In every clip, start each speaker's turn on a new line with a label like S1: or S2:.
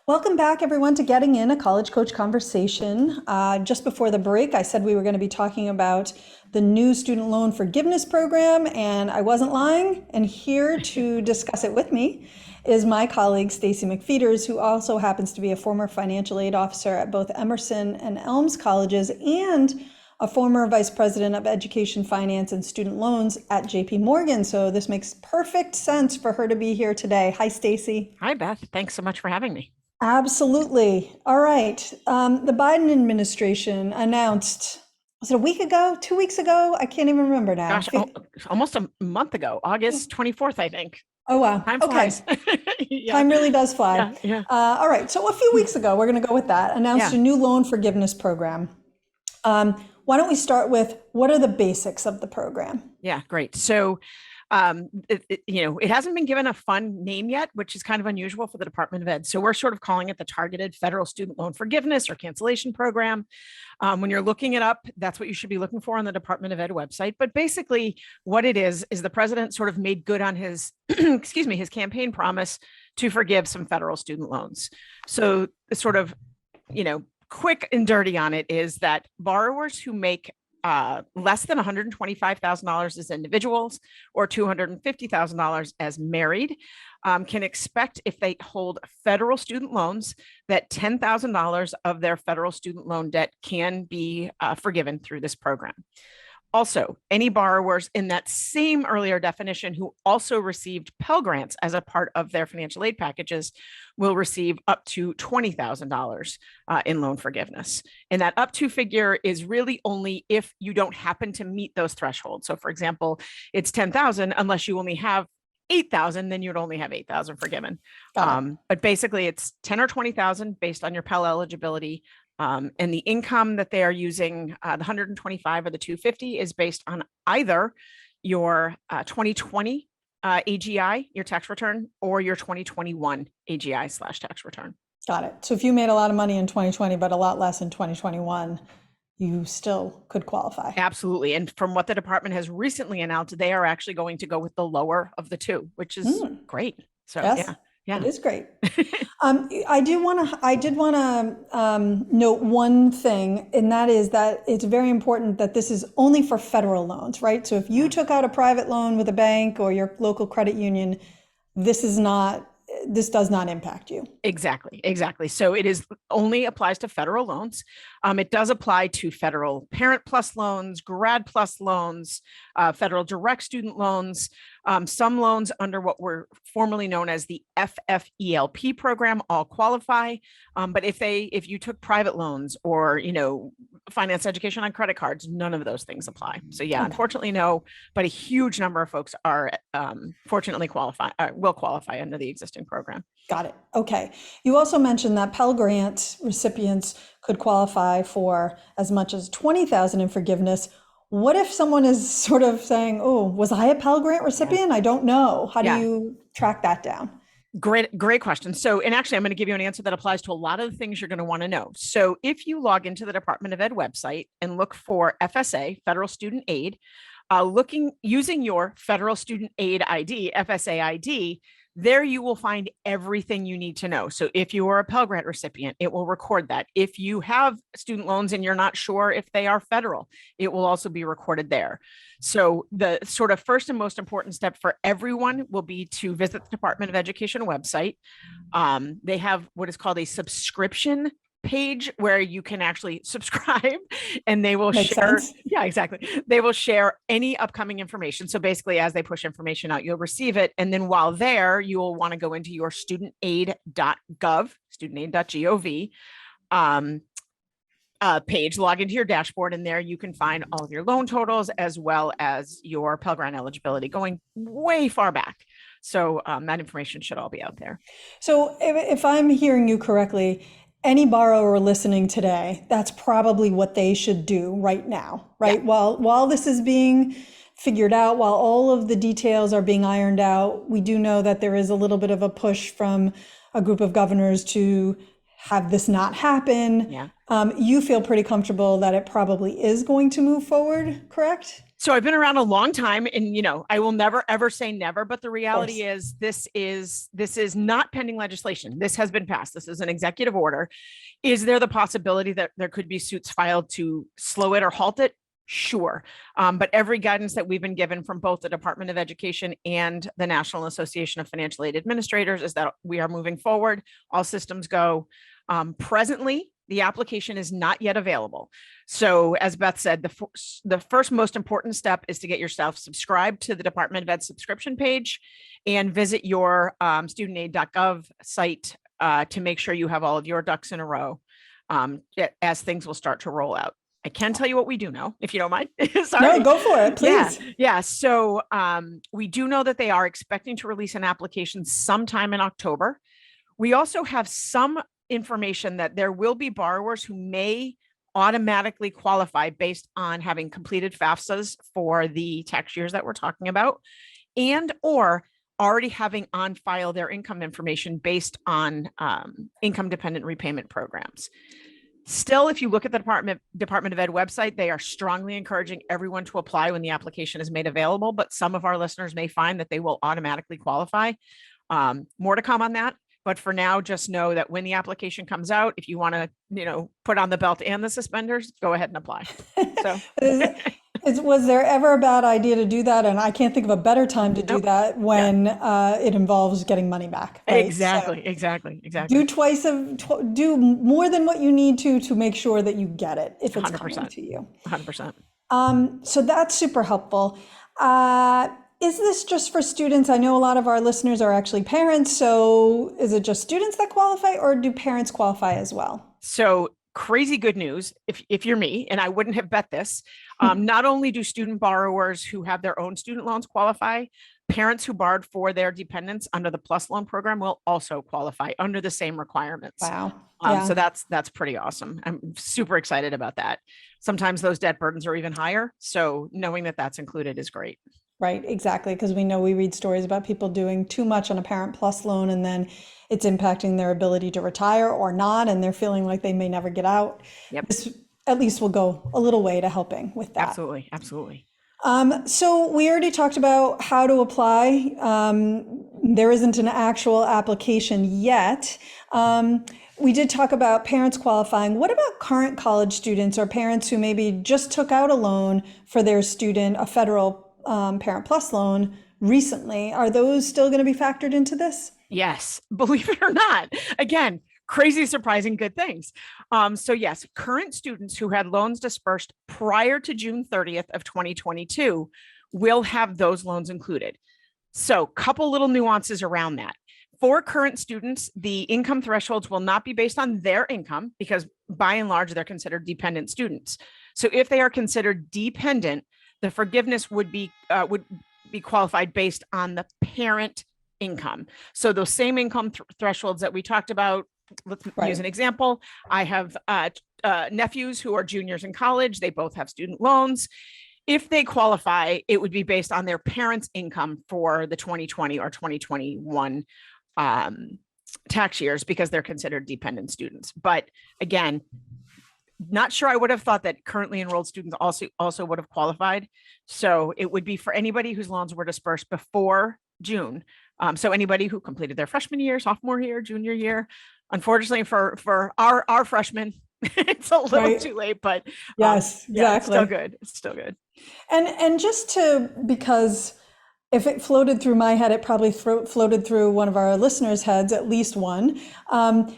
S1: Welcome back, everyone, to Getting In, a College Coach Conversation. Just before the break, I said we were going to be talking about the new student loan forgiveness program, and I wasn't lying. And here to discuss it with me is my colleague, Stacey MacPhetres, who also happens to be a former financial aid officer at both Emerson and Elms colleges and a former vice president of education, finance, and student loans at JP Morgan. So this makes perfect sense for her to be here today. Hi, Stacey.
S2: Hi, Beth. Thanks so much for having me.
S1: Absolutely. All right. The Biden administration announced, was it a week ago, 2 weeks ago? I can't even remember now.
S2: Gosh, almost a month ago, August 24th, I think.
S1: Oh, wow.
S2: Time
S1: Okay.
S2: flies. Yeah.
S1: Time really does fly.
S2: Yeah.
S1: All right. So a few weeks ago, we're going to go with that, announced
S2: Yeah.
S1: a new loan forgiveness program. Why don't we start with what are the basics of the program?
S2: Yeah, great. So, it hasn't been given a fun name yet, which is kind of unusual for the Department of Ed. So we're sort of calling it the Targeted Federal Student Loan Forgiveness or Cancellation Program. When you're looking it up, that's what you should be looking for on the Department of Ed website. But basically what it is the president sort of made good on his, his campaign promise to forgive some federal student loans. So the sort of, quick and dirty on it is that borrowers who make less than $125,000 as individuals or $250,000 as married can expect, if they hold federal student loans, that $10,000 of their federal student loan debt can be forgiven through this program. Also, any borrowers in that same earlier definition who also received Pell Grants as a part of their financial aid packages will receive up to $20,000 in loan forgiveness. And that up to figure is really only if you don't happen to meet those thresholds. So for example, it's 10,000 unless you only have 8,000, then you'd only have 8,000 forgiven. But basically it's 10 or 20,000 based on your Pell eligibility. And the income that they are using, the 125 or the 250, is based on either your 2020 AGI, your tax return, or your 2021 AGI/tax return.
S1: Got it. So if you made a lot of money in 2020, but a lot less in 2021, you still could qualify.
S2: Absolutely. And from what the department has recently announced, they are actually going to go with the lower of the two, which is great. So
S1: yes.
S2: Yeah.
S1: It is great. I did want to note one thing, and that is that it's very important that this is only for federal loans, right? So if you took out a private loan with a bank or your local credit union, this does not impact you.
S2: Exactly. So it is only applies to federal loans. It does apply to federal Parent Plus loans, Grad Plus loans, federal direct student loans, some loans under what were formerly known as the FFELP program all qualify. But if you took private loans or, finance education on credit cards, none of those things apply. So yeah, unfortunately, no, but a huge number of folks are fortunately will qualify under the existing program.
S1: Got it. Okay. You also mentioned that Pell Grant recipients could qualify for as much as 20,000 in forgiveness. What if someone is sort of saying, "Oh, was I a Pell Grant recipient? I don't know." How do you track that down?
S2: Great question. So, and actually, I'm going to give you an answer that applies to a lot of the things you're going to want to know. So if you log into the Department of Ed website and look for FSA, Federal Student Aid, using your Federal Student Aid ID, FSA ID, there you will find everything you need to know. So if you are a Pell Grant recipient, it will record that. If you have student loans and you're not sure if they are federal, it will also be recorded there. So the sort of first and most important step for everyone will be to visit the Department of Education website. They have what is called a subscription page where you can actually subscribe, and they will share. Yeah, exactly. They will share any upcoming information. So basically, as they push information out, you'll receive it. And then while there, you will want to go into your studentaid.gov, studentaid.gov page, log into your dashboard, and there you can find all of your loan totals as well as your Pell Grant eligibility going way far back. So that information should all be out there.
S1: So if I'm hearing you correctly, any borrower listening today, that's probably what they should do right now, right? Yeah. While this is being figured out, while all of the details are being ironed out, we do know that there is a little bit of a push from a group of governors to have this not happen.
S2: Yeah.
S1: You feel pretty comfortable that it probably is going to move forward, correct?
S2: So I've been around a long time, and I will never ever say never, but the
S1: Of
S2: reality
S1: course.
S2: is this is not pending legislation. This has been passed. This is an executive order. Is there the possibility that there could be suits filed to slow it or halt it? Sure. But every guidance that we've been given from both the Department of Education and the National Association of Financial Aid Administrators is that we are moving forward. All systems go. Presently, the application is not yet available. So as Beth said, the first most important step is to get yourself subscribed to the Department of Ed subscription page and visit your studentaid.gov site to make sure you have all of your ducks in a row as things will start to roll out. I can tell you what we do know, if you don't mind. Sorry.
S1: No, go for it, please.
S2: Yeah. So we do know that they are expecting to release an application sometime in October. We also have some information that there will be borrowers who may automatically qualify based on having completed FAFSAs for the tax years that we're talking about, and or already having on file their income information based on income dependent repayment programs. Still, if you look at the Department of Ed website, they are strongly encouraging everyone to apply when the application is made available, but some of our listeners may find that they will automatically qualify. More to come on that. But for now, just know that when the application comes out, if you want to, put on the belt and the suspenders, go ahead and apply. So
S1: Was there ever a bad idea to do that? And I can't think of a better time to do
S2: Nope.
S1: that when it involves getting money back, right?
S2: Exactly.
S1: Do more than what you need to make sure that you get it if it's coming
S2: 100%.
S1: to you.
S2: 100%.
S1: So that's super helpful. Is this just for students? I know a lot of our listeners are actually parents. So is it just students that qualify, or do parents qualify as well?
S2: So crazy good news, if you're me, and I wouldn't have bet this, not only do student borrowers who have their own student loans qualify, parents who borrowed for their dependents under the PLUS loan program will also qualify under the same requirements.
S1: Wow.
S2: So that's pretty awesome. I'm super excited about that. Sometimes those debt burdens are even higher. So knowing that that's included is great.
S1: Right, exactly. Because we know we read stories about people doing too much on a Parent Plus loan, and then it's impacting their ability to retire or not, and they're feeling like they may never get out.
S2: Yep.
S1: This at least will go a little way to helping with that.
S2: Absolutely.
S1: So we already talked about how to apply. There isn't an actual application yet. We did talk about parents qualifying. What about current college students or parents who maybe just took out a loan for their student, a federal Parent Plus loan recently? Are those still going to be factored into this?
S2: Yes, believe it or not. Again, crazy, surprising good things. So yes, current students who had loans dispersed prior to June 30th of 2022 will have those loans included. So couple little nuances around that. For current students, the income thresholds will not be based on their income because by and large, they're considered dependent students. So if they are considered dependent, the forgiveness would be qualified based on the parent income. So those same income thresholds that we talked about, let's use an example. I have nephews who are juniors in college. They both have student loans. If they qualify, it would be based on their parents' income for the 2020 or 2021 tax years because they're considered dependent students. But again, not sure I would have thought that currently enrolled students also would have qualified. So it would be for anybody whose loans were dispersed before June. So anybody who completed their freshman year, sophomore year, junior year. Unfortunately for our freshmen, it's a little too late, but
S1: yes, exactly.
S2: It's still good.
S1: And just because if it floated through my head, it probably floated through one of our listeners' heads, at least one.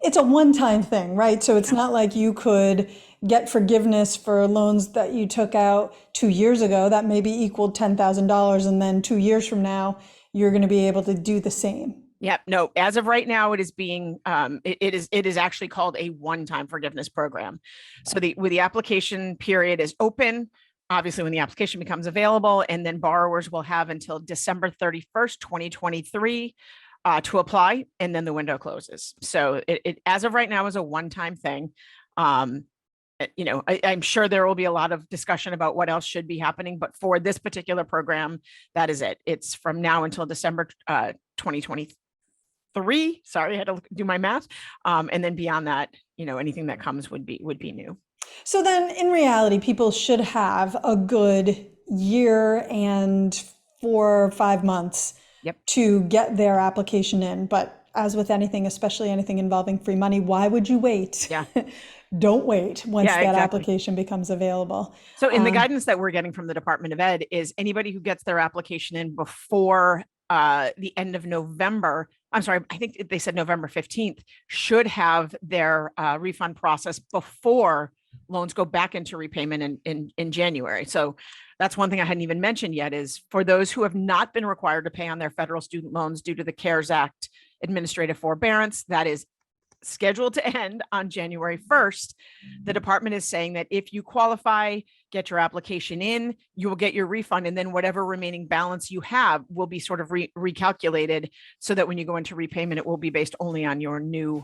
S1: It's a one-time thing, right? So it's not like you could get forgiveness for loans that you took out 2 years ago that maybe equaled $10,000, and then 2 years from now, you're going to be able to do the same.
S2: Yep. No, as of right now, it is being, it is actually called a one-time forgiveness program. So when the application period is open, obviously when the application becomes available, and then borrowers will have until December 31st, 2023 to apply, and then the window closes. So it as of right now is a one-time thing. I'm sure there will be a lot of discussion about what else should be happening, but for this particular program, that is it. It's from now until December 2023. Sorry, I had to do my math. And then beyond that, anything that comes would be new.
S1: So then in reality, people should have a good year and 4 or 5 months
S2: Yep.
S1: to get their application in. But as with anything, especially anything involving free money, why would you wait?
S2: Yeah.
S1: Don't wait once
S2: Yeah,
S1: that
S2: exactly.
S1: application becomes available.
S2: So in the guidance that we're getting from the Department of Ed is anybody who gets their application in before the end of November, I'm sorry, I think they said November 15th, should have their refund process before loans go back into repayment in January. So that's one thing I hadn't even mentioned yet is for those who have not been required to pay on their federal student loans due to the CARES Act administrative forbearance, that is scheduled to end on January 1st, the department is saying that if you qualify, get your application in, you will get your refund. And then whatever remaining balance you have will be sort of recalculated so that when you go into repayment, it will be based only on your new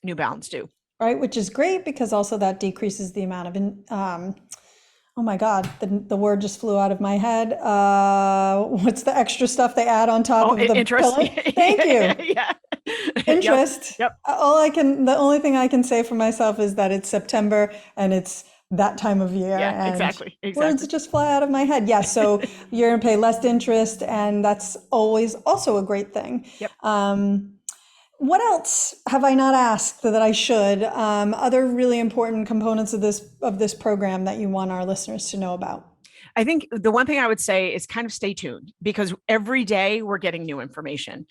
S2: balance due.
S1: Right, which is great because also that decreases the amount of, oh my God, the word just flew out of my head. What's the extra stuff they add on top of the
S2: interest.
S1: pillar? Thank you.
S2: Yeah.
S1: Interest.
S2: Yep.
S1: The only thing I can say for myself is that it's September and it's that time of year.
S2: Yeah,
S1: and
S2: exactly.
S1: Words just fly out of my head. Yeah, so you're gonna pay less interest, and that's always also a great thing.
S2: Yep.
S1: What else have I not asked that I should? Other really important components of this program that you want our listeners to know about?
S2: I think the one thing I would say is kind of stay tuned because every day we're getting new information,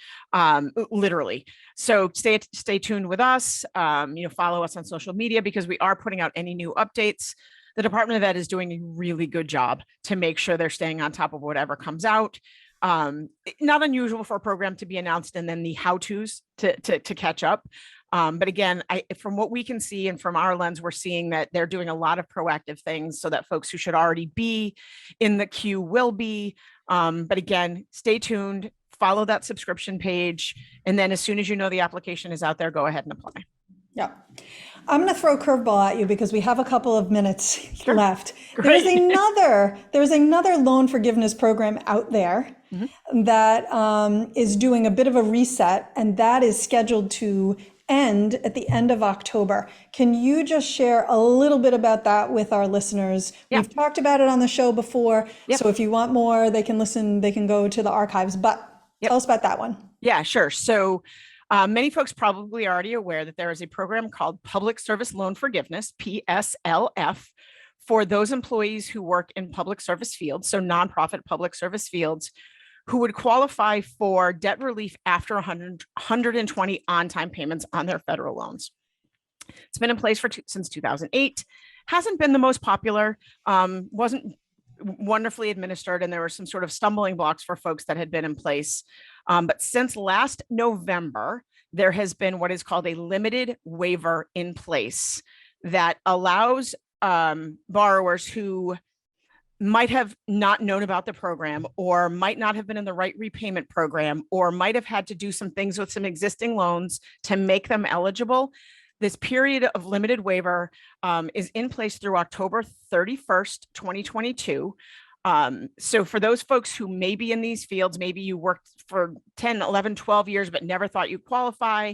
S2: literally. So stay tuned with us. Follow us on social media because we are putting out any new updates. The Department of Ed is doing a really good job to make sure they're staying on top of whatever comes out. Not unusual for a program to be announced and then the how-tos to catch up. But again, from what we can see and from our lens, we're seeing that they're doing a lot of proactive things so that folks who should already be in the queue will be. But again, stay tuned, follow that subscription page. And then as soon as you know the application is out there, go ahead and apply.
S1: Yeah. I'm going to throw a curveball at you because we have a couple of minutes left.
S2: Great.
S1: There's another loan forgiveness program out there that is doing a bit of a reset, and that is scheduled to end at the end of October. Can you just share a little bit about that with our listeners?
S2: Yeah.
S1: We've talked about it on the show before, so if you want more, they can listen, they can go to the archives, but tell us about that one.
S2: Yeah, sure. So many folks probably are already aware that there is a program called Public Service Loan Forgiveness, PSLF, for those employees who work in public service fields, so nonprofit public service fields, who would qualify for debt relief after 120 on-time payments on their federal loans. It's been in place since 2008. Hasn't been the most popular, wasn't wonderfully administered, and there were some sort of stumbling blocks for folks that had been in place. But since last November, there has been what is called a limited waiver in place that allows borrowers who might have not known about the program or might not have been in the right repayment program or might have had to do some things with some existing loans to make them eligible. This period of limited waiver is in place through October 31st, 2022. So for those folks who may be in these fields, maybe you worked for 10, 11, 12 years, but never thought you qualify,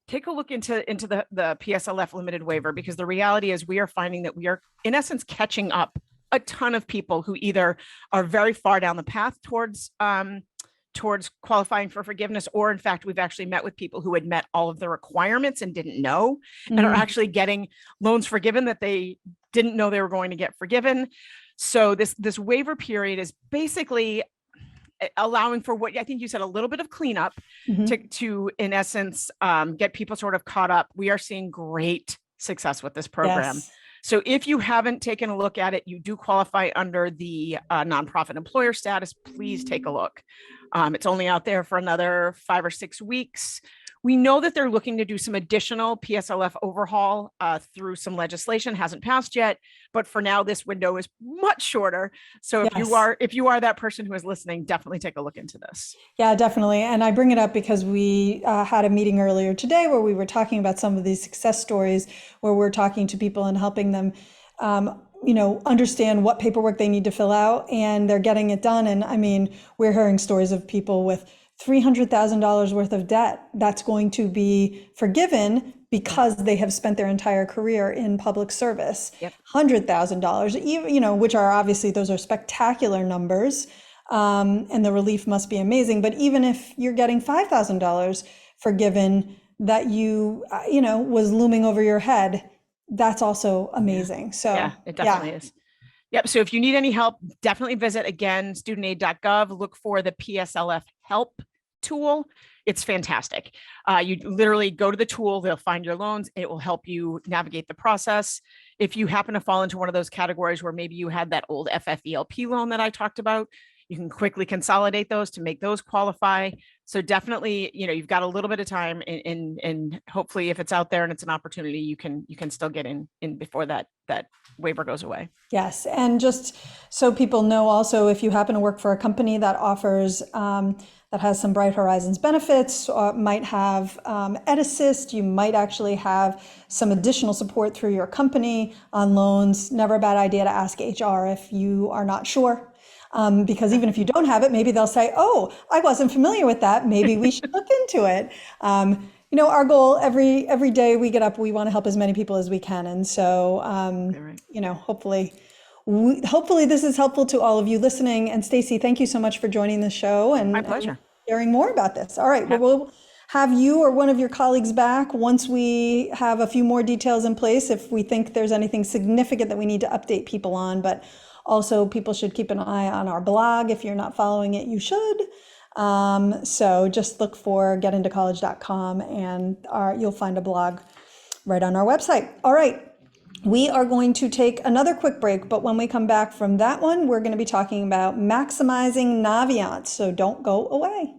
S2: take a look into the PSLF limited waiver, because the reality is we are finding that we are in essence catching up a ton of people who either are very far down the path towards qualifying for forgiveness, or in fact, we've actually met with people who had met all of the requirements and didn't know, and are actually getting loans forgiven that they didn't know they were going to get forgiven. So this waiver period is basically allowing for what I think you said, a little bit of cleanup to in essence, get people sort of caught up. We are seeing great success with this program.
S1: Yes.
S2: So if you haven't taken a look at it, you do qualify under the nonprofit employer status, please take a look. It's only out there for another 5 or 6 weeks. We know that they're looking to do some additional PSLF overhaul through some legislation, hasn't passed yet, but for now, this window is much shorter. So if you are that person who is listening, definitely take a look into this.
S1: Yeah, definitely. And I bring it up because we had a meeting earlier today where we were talking about some of these success stories, where we're talking to people and helping them understand what paperwork they need to fill out, and they're getting it done. And I mean, we're hearing stories of people with $300,000 worth of debt that's going to be forgiven because they have spent their entire career in public service.
S2: Yep.
S1: $100,000, even, which are obviously, those are spectacular numbers. And the relief must be amazing. But even if you're getting $5,000 forgiven, that was looming over your head, that's also amazing. So
S2: yeah, it definitely is. Yep. So if you need any help, definitely visit, again, studentaid.gov, look for the PSLF help tool. It's fantastic. You literally go to the tool, they'll find your loans, it will help you navigate the process. If you happen to fall into one of those categories where maybe you had that old FFELP loan that I talked about, you can quickly consolidate those to make those qualify. So definitely, you've got a little bit of time, and hopefully if it's out there and it's an opportunity, you can still get in before that waiver goes away.
S1: Yes, and just so people know also, if you happen to work for a company that offers, that has some Bright Horizons benefits, might have Ed Assist, you might actually have some additional support through your company on loans. Never a bad idea to ask HR if you are not sure. Because even if you don't have it, maybe they'll say, oh, I wasn't familiar with that. Maybe we should look into it. Our goal every day we get up, we want to help as many people as we can. And so, hopefully this is helpful to all of you listening. And Stacey, thank you so much for joining the show
S2: My pleasure.
S1: and sharing more about this. All right. Well, we'll have you or one of your colleagues back once we have a few more details in place, if we think there's anything significant that we need to update people on. But also, people should keep an eye on our blog. If you're not following it, you should. So just look for getintocollege.com and you'll find a blog right on our website. All right. We are going to take another quick break, but when we come back from that one, we're going to be talking about maximizing Naviance. So don't go away.